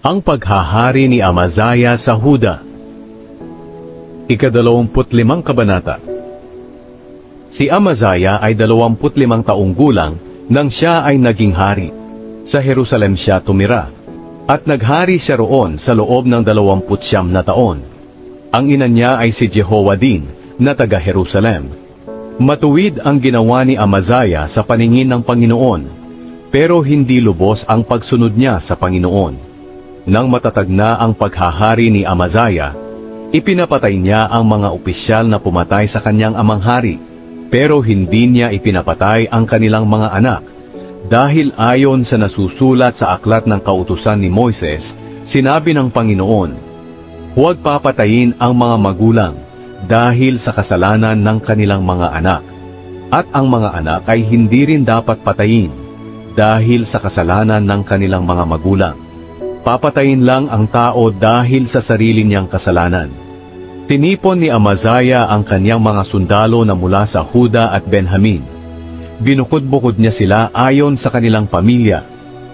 Ang paghahari ni Amazaya sa Huda. Ika-25 kabanata. Si Amazaya ay 25 taong gulang nang siya ay naging hari. Sa Jerusalem siya tumira, at naghari siya roon sa loob ng 29 na taon. Ang ina niya ay si Jehoadin na taga Jerusalem. Matuwid ang ginawa ni Amazaya sa paningin ng Panginoon, pero hindi lubos ang pagsunod niya sa Panginoon. Nang matatag na ang paghahari ni Amazaya, ipinapatay niya ang mga opisyal na pumatay sa kanyang amang hari, pero hindi niya ipinapatay ang kanilang mga anak, dahil ayon sa nasusulat sa aklat ng kautusan ni Moises, sinabi ng Panginoon, huwag papatayin ang mga magulang dahil sa kasalanan ng kanilang mga anak, at ang mga anak ay hindi rin dapat patayin dahil sa kasalanan ng kanilang mga magulang. Papatayin lang ang tao dahil sa sarili niyang kasalanan. Tinipon ni Amazaya ang kanyang mga sundalo na mula sa Huda at Benjamin. Binukod-bukod niya sila ayon sa kanilang pamilya,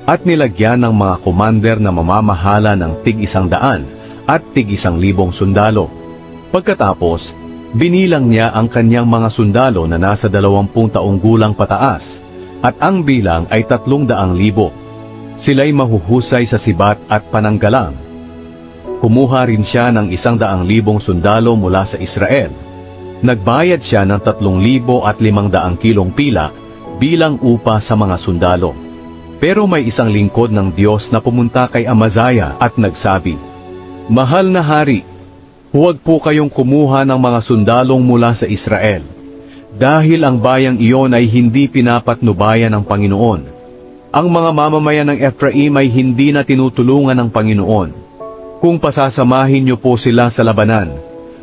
at nilagyan ng mga commander na mamamahala ng tig-100 at tig-1,000 sundalo. Pagkatapos, binilang niya ang kanyang mga sundalo na nasa 20 taong gulang pataas, at ang bilang ay 300,000. Sila'y mahuhusay sa sibat at pananggalang. Kumuha rin siya ng 100,000 sundalo mula sa Israel. Nagbayad siya ng 3,500 kilong pilak bilang upa sa mga sundalo. Pero may isang lingkod ng Diyos na pumunta kay Amazaya at nagsabi, mahal na hari, huwag po kayong kumuha ng mga sundalong mula sa Israel, dahil ang bayang iyon ay hindi pinapatnubayan ng Panginoon. Ang mga mamamayan ng Ephraim ay hindi na tinutulungan ng Panginoon. Kung pasasamahin niyo po sila sa labanan,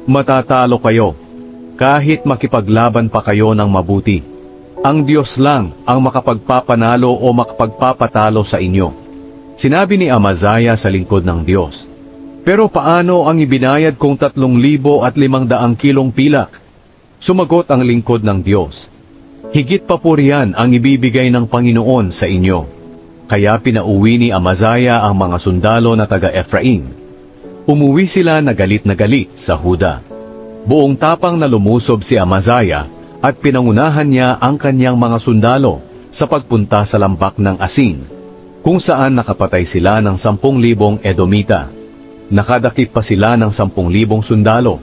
matatalo kayo, kahit makipaglaban pa kayo ng mabuti. Ang Diyos lang ang makapagpapanalo o makapagpapatalo sa inyo. Sinabi ni Amazaya sa lingkod ng Diyos, pero paano ang ibinayad kong 3,500 kilong pilak? Sumagot ang lingkod ng Diyos, higit pa po riyan ang ibibigay ng Panginoon sa inyo. Kaya pinauwi ni Amazaya ang mga sundalo na taga Ephraim. Umuwi sila na galit sa Huda. Buong tapang na lumusob si Amazaya at pinangunahan niya ang kanyang mga sundalo sa pagpunta sa lambak ng Asin, kung saan nakapatay sila ng 10,000 Edomita. Nakadakip pa sila ng 10,000 sundalo,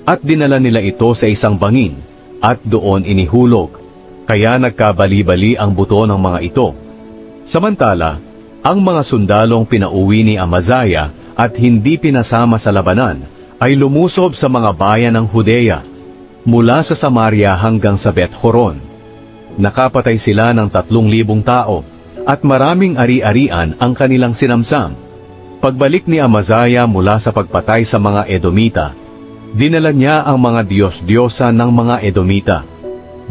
at dinala nila ito sa isang bangin, at doon inihulog. Kaya nagkabali-bali ang buto ng mga ito. Samantala, ang mga sundalong pinauwi ni Amazaya at hindi pinasama sa labanan ay lumusob sa mga bayan ng Judea, mula sa Samaria hanggang sa Bet-Horon. Nakapatay sila ng 3,000 tao, at maraming ari-arian ang kanilang sinamsam. Pagbalik ni Amazaya mula sa pagpatay sa mga Edomita, dinala niya ang mga Diyos-Diyosa ng mga Edomita.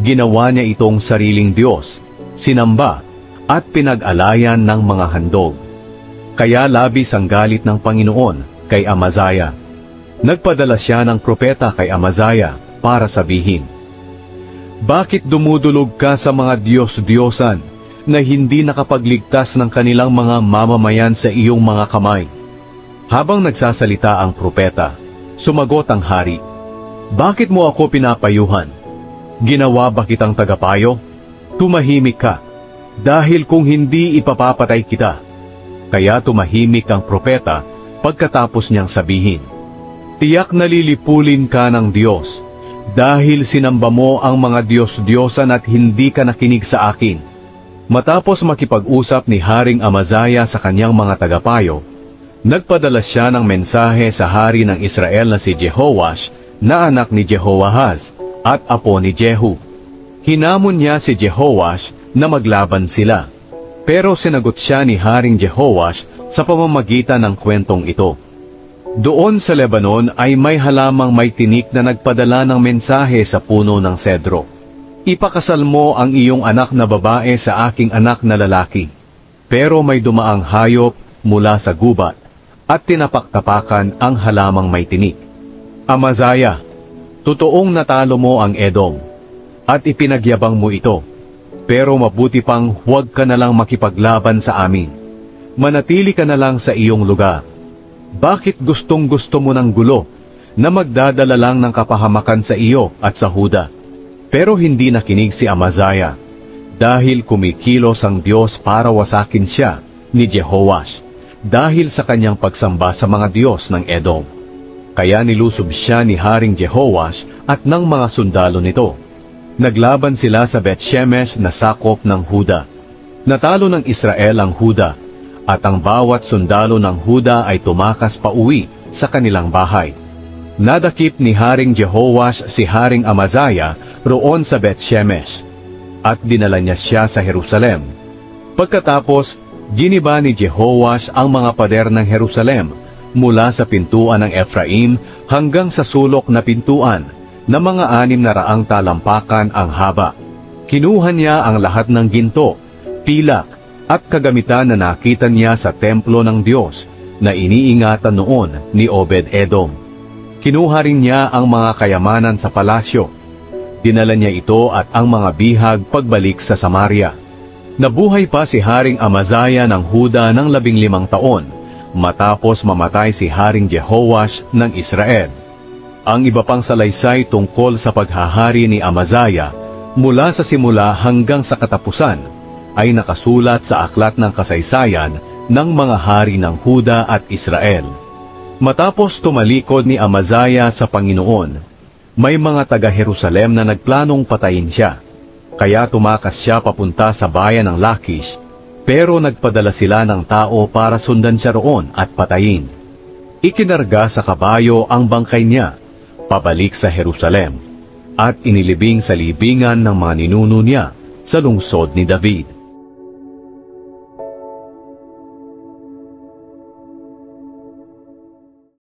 Ginawa niya itong sariling Diyos, sinamba, at pinag-alayan ng mga handog. Kaya labis ang galit ng Panginoon kay Amazaya. Nagpadala siya ng propeta kay Amazaya para sabihin, bakit dumudulog ka sa mga Diyos-Diyosan na hindi nakapagligtas ng kanilang mga mamamayan sa iyong mga kamay? Habang nagsasalita ang propeta, sumagot ang hari, bakit mo ako pinapayuhan? Ginawa ba kitang tagapayo? Tumahimik ka, dahil kung hindi ipapapatay kita. Kaya tumahimik ang propeta pagkatapos niyang sabihin, tiyak nalilipulin ka ng Diyos, dahil sinamba mo ang mga Diyos-Diyosan at hindi ka nakinig sa akin. Matapos makipag-usap ni Haring Amazaya sa kanyang mga tagapayo, nagpadala siya ng mensahe sa hari ng Israel na si Jehoash, na anak ni Jehoahaz, at apo ni Jehu. Hinamon niya si Jehoash na maglaban sila. Pero sinagot siya ni Haring Jehoash sa pamamagitan ng kwentong ito. Doon sa Lebanon ay may halamang may tinik na nagpadala ng mensahe sa puno ng sedro. Ipakasal mo ang iyong anak na babae sa aking anak na lalaki. Pero may dumaang hayop mula sa gubat at tinapak-tapakan ang halamang may tinik. Amazaya, totoong natalo mo ang Edom, at ipinagyabang mo ito, pero mabuti pang huwag ka na lang makipaglaban sa amin. manatili ka na lang sa iyong lugar. Bakit gustong-gusto mo ng gulo na magdadala lang ng kapahamakan sa iyo at sa Huda? Pero hindi nakinig si Amazaya, dahil kumikilos ang Diyos para wasakin siya ni Jehoash, dahil sa kanyang pagsamba sa mga Diyos ng Edom. Kaya nilusob siya ni Haring Jehoash at ng mga sundalo nito. Naglaban sila sa Bet-Shemesh na sakop ng Huda. Natalo ng Israel ang Huda, at ang bawat sundalo ng Huda ay tumakas pauwi sa kanilang bahay. Nadakip ni Haring Jehoash si Haring Amazaya roon sa Bet-Shemesh, at dinala niya siya sa Jerusalem. Pagkatapos, giniba ni Jehoash ang mga pader ng Jerusalem mula sa pintuan ng Ephraim hanggang sa sulok na pintuan na mga 600 talampakan ang haba. Kinuha niya ang lahat ng ginto, pilak, at kagamitan na nakita niya sa templo ng Diyos na iniingatan noon ni Obed-Edom. Kinuha rin niya ang mga kayamanan sa palasyo. Dinala niya ito at ang mga bihag pagbalik sa Samaria. Nabuhay pa si Haring Amazaya ng Huda ng 15 taon, matapos mamatay si Haring Jehoash ng Israel. Ang iba pang salaysay tungkol sa paghahari ni Amazaya mula sa simula hanggang sa katapusan ay nakasulat sa aklat ng kasaysayan ng mga hari ng Huda at Israel. Matapos tumalikod ni Amazaya sa Panginoon, may mga taga-Jerusalem na nagplanong patayin siya. Kaya tumakas siya papunta sa bayan ng Lakish, pero nagpadala sila ng tao para sundan siya roon at patayin. Ikinarga sa kabayo ang bangkay niya, pabalik sa Jerusalem, at inilibing sa libingan ng mga ninuno niya sa lungsod ni David.